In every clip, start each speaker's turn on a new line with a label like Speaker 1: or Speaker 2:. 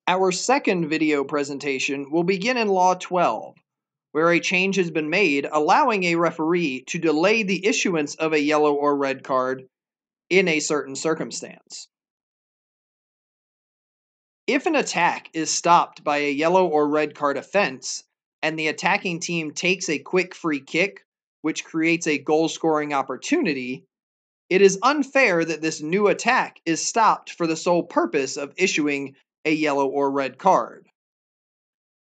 Speaker 1: Our second video presentation will begin in Law 12, where a change has been made allowing a referee to delay the issuance of a yellow or red card in a certain circumstance. If an attack is stopped by a yellow or red card offense, and the attacking team takes a quick free kick, which creates a goal-scoring opportunity, it is unfair that this new attack is stopped for the sole purpose of issuing a yellow or red card.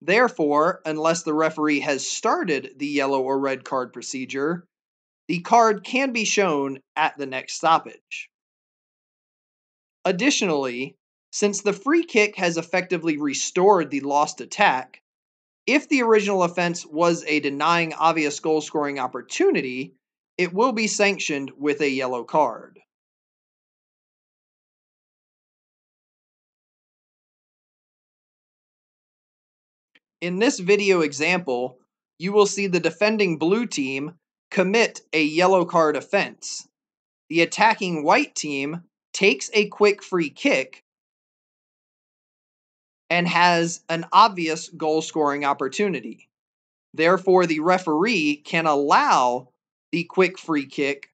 Speaker 1: Therefore, unless the referee has started the yellow or red card procedure, the card can be shown at the next stoppage. Additionally, since the free kick has effectively restored the lost attack, if the original offense was a denying obvious goal-scoring opportunity, it will be sanctioned with a yellow card. In this video example, you will see the defending blue team commit a yellow card offense. The attacking white team takes a quick free kick and has an obvious goal-scoring opportunity. Therefore, the referee can allow the quick free kick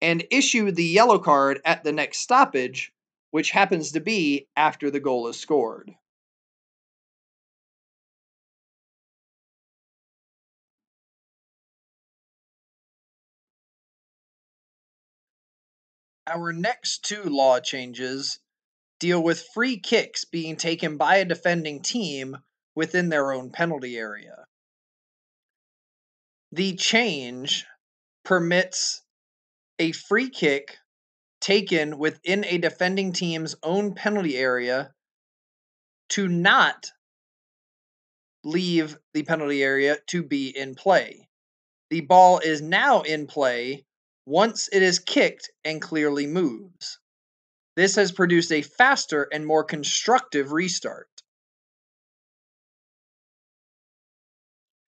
Speaker 1: and issue the yellow card at the next stoppage, which happens to be after the goal is scored. Our next two law changes deal with free kicks being taken by a defending team within their own penalty area. The change permits a free kick taken within a defending team's own penalty area to not leave the penalty area to be in play. The ball is now in play once it is kicked and clearly moves. This has produced a faster and more constructive restart.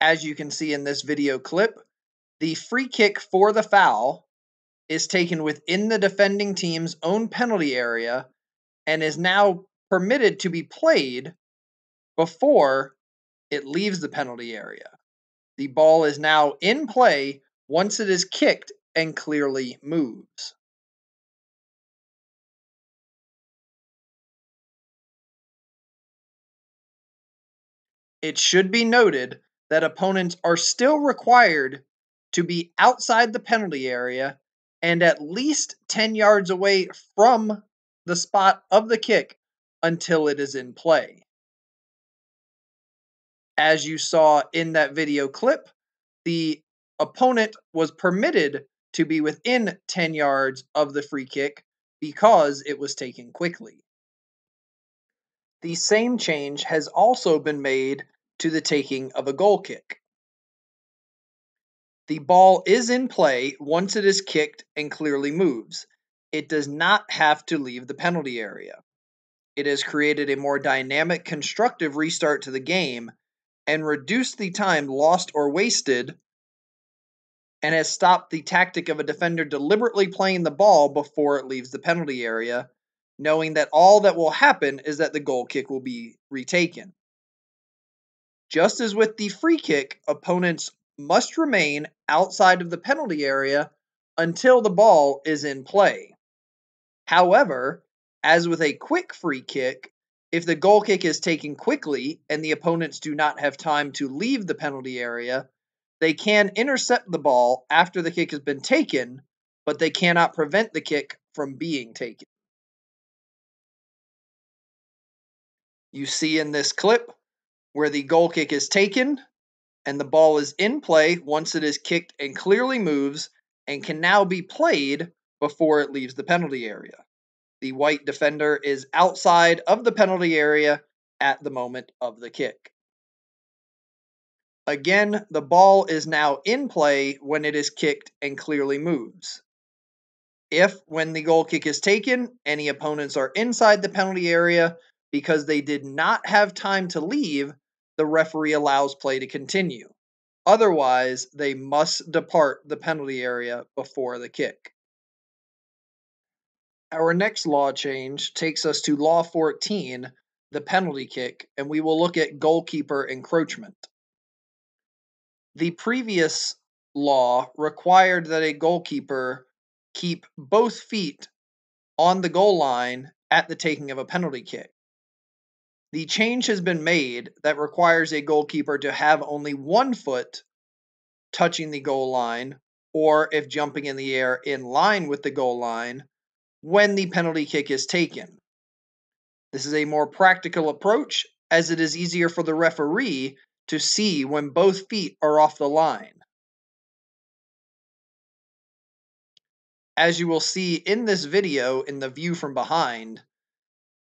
Speaker 1: As you can see in this video clip, the free kick for the foul is taken within the defending team's own penalty area and is now permitted to be played before it leaves the penalty area. The ball is now in play once it is kicked and clearly moves. It should be noted that opponents are still required to be outside the penalty area and at least 10 yards away from the spot of the kick until it is in play. As you saw in that video clip, the opponent was permitted to be within 10 yards of the free kick because it was taken quickly. The same change has also been made to the taking of a goal kick. The ball is in play once it is kicked and clearly moves. It does not have to leave the penalty area. It has created a more dynamic, constructive restart to the game and reduced the time lost or wasted, and has stopped the tactic of a defender deliberately playing the ball before it leaves the penalty area, knowing that all that will happen is that the goal kick will be retaken. Just as with the free kick, opponents must remain outside of the penalty area until the ball is in play. However, as with a quick free kick, if the goal kick is taken quickly and the opponents do not have time to leave the penalty area, they can intercept the ball after the kick has been taken, but they cannot prevent the kick from being taken. You see in this clip where the goal kick is taken and the ball is in play once it is kicked and clearly moves and can now be played before it leaves the penalty area. The white defender is outside of the penalty area at the moment of the kick. Again, the ball is now in play when it is kicked and clearly moves. If, when the goal kick is taken, any opponents are inside the penalty area because they did not have time to leave, the referee allows play to continue. Otherwise, they must depart the penalty area before the kick. Our next law change takes us to Law 14, the penalty kick, and we will look at goalkeeper encroachment. The previous law required that a goalkeeper keep both feet on the goal line at the taking of a penalty kick. The change has been made that requires a goalkeeper to have only one foot touching the goal line, or if jumping in the air in line with the goal line, when the penalty kick is taken. This is a more practical approach, as it is easier for the referee to see when both feet are off the line. As you will see in this video in the view from behind,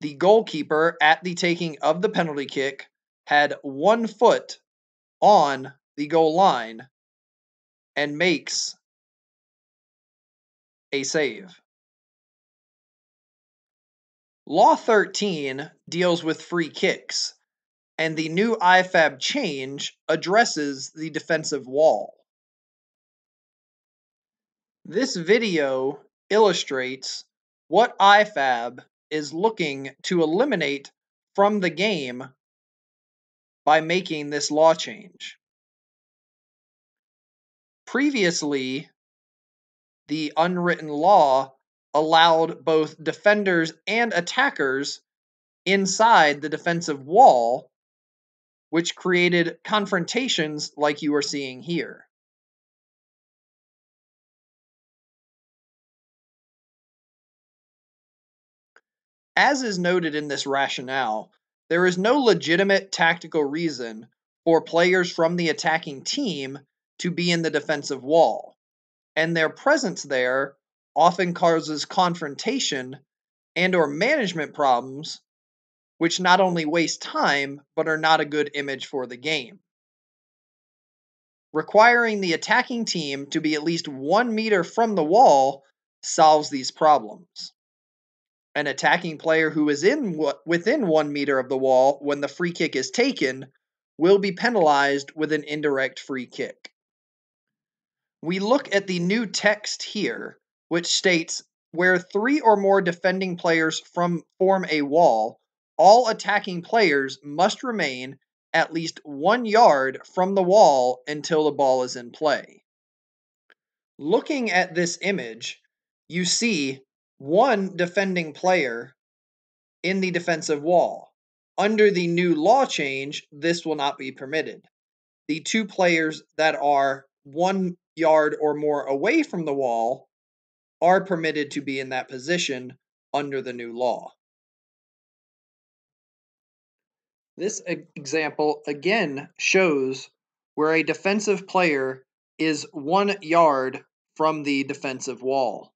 Speaker 1: the goalkeeper at the taking of the penalty kick had one foot on the goal line and makes a save. Law 13 deals with free kicks, and the new IFAB change addresses the defensive wall. This video illustrates what IFAB is looking to eliminate from the game by making this law change. Previously, the unwritten law allowed both defenders and attackers inside the defensive wall, which created confrontations like you are seeing here. As is noted in this rationale, there is no legitimate tactical reason for players from the attacking team to be in the defensive wall, and their presence there often causes confrontation and/or management problems, which not only waste time, but are not a good image for the game. Requiring the attacking team to be at least 1 meter from the wall solves these problems. An attacking player who is within 1 meter of the wall when the free kick is taken will be penalized with an indirect free kick. We look at the new text here, which states, where 3 or more defending players form a wall, all attacking players must remain at least 1 yard from the wall until the ball is in play. Looking at this image, you see one defending player in the defensive wall. Under the new law change, this will not be permitted. The 2 players that are 1 yard or more away from the wall are permitted to be in that position under the new law. This example again shows where a defensive player is 1 yard from the defensive wall.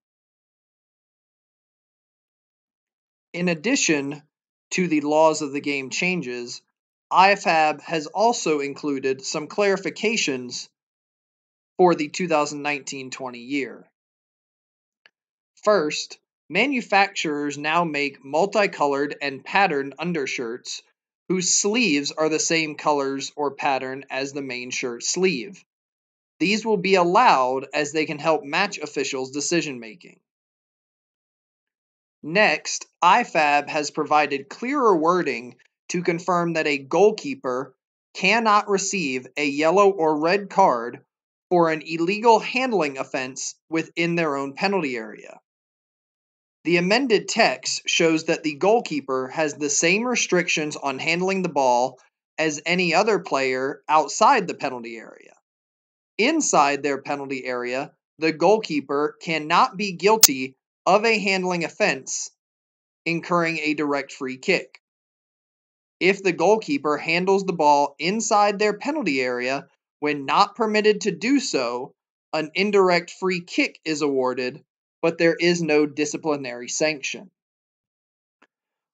Speaker 1: In addition to the laws of the game changes, IFAB has also included some clarifications for the 2019-20 year. First, manufacturers now make multicolored and patterned undershirts whose sleeves are the same colors or pattern as the main shirt sleeve. These will be allowed as they can help match officials' decision making. Next, IFAB has provided clearer wording to confirm that a goalkeeper cannot receive a yellow or red card for an illegal handling offense within their own penalty area. The amended text shows that the goalkeeper has the same restrictions on handling the ball as any other player outside the penalty area. Inside their penalty area, the goalkeeper cannot be guilty of a handling offense, incurring a direct free kick. If the goalkeeper handles the ball inside their penalty area when not permitted to do so, an indirect free kick is awarded, but there is no disciplinary sanction.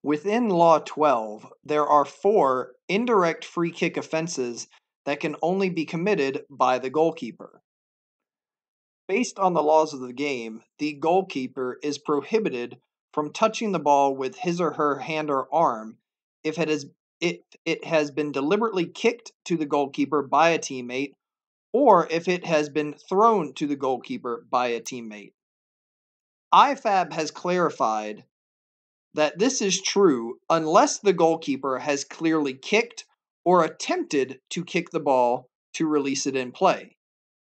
Speaker 1: Within Law 12, there are 4 indirect free kick offenses that can only be committed by the goalkeeper. Based on the laws of the game, the goalkeeper is prohibited from touching the ball with his or her hand or arm if it has been deliberately kicked to the goalkeeper by a teammate, or if it has been thrown to the goalkeeper by a teammate. IFAB has clarified that this is true unless the goalkeeper has clearly kicked or attempted to kick the ball to release it in play.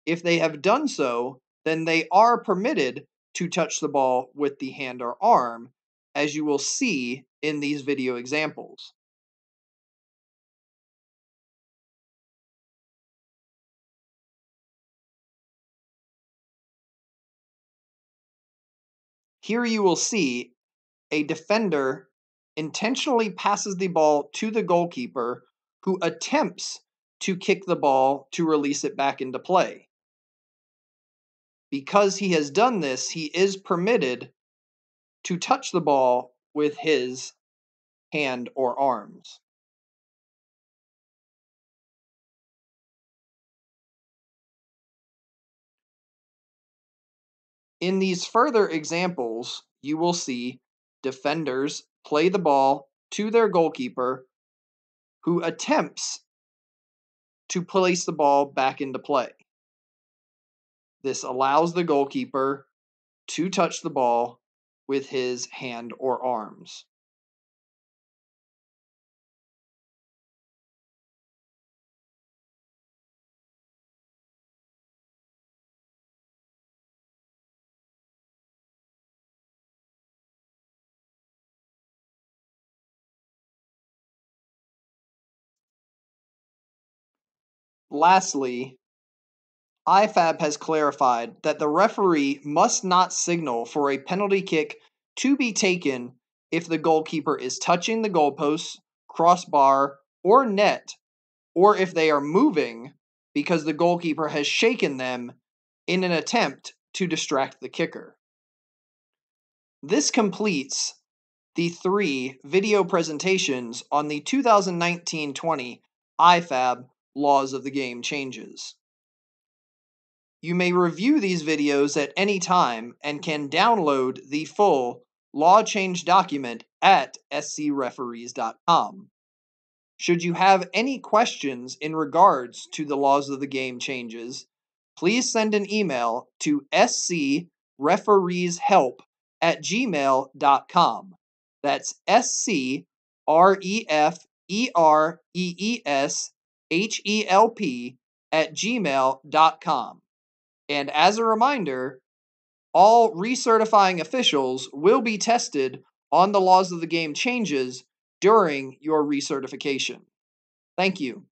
Speaker 1: If they have done so, then they are permitted to touch the ball with the hand or arm, as you will see in these video examples. Here you will see a defender intentionally passes the ball to the goalkeeper who attempts to kick the ball to release it back into play. Because he has done this, he is permitted to touch the ball with his hand or arms. In these further examples, you will see defenders play the ball to their goalkeeper who attempts to place the ball back into play. This allows the goalkeeper to touch the ball with his hand or arms. Lastly, IFAB has clarified that the referee must not signal for a penalty kick to be taken if the goalkeeper is touching the goalposts, crossbar, or net, or if they are moving because the goalkeeper has shaken them in an attempt to distract the kicker. This completes the 3 video presentations on the 2019-20 IFAB Laws of the Game changes. You may review these videos at any time and can download the full law change document at screferees.com. Should you have any questions in regards to the laws of the game changes, please send an email to screfereeshelp@gmail.com. That's screfereeshelp@gmail.com. And as a reminder, all recertifying officials will be tested on the laws of the game changes during your recertification. Thank you.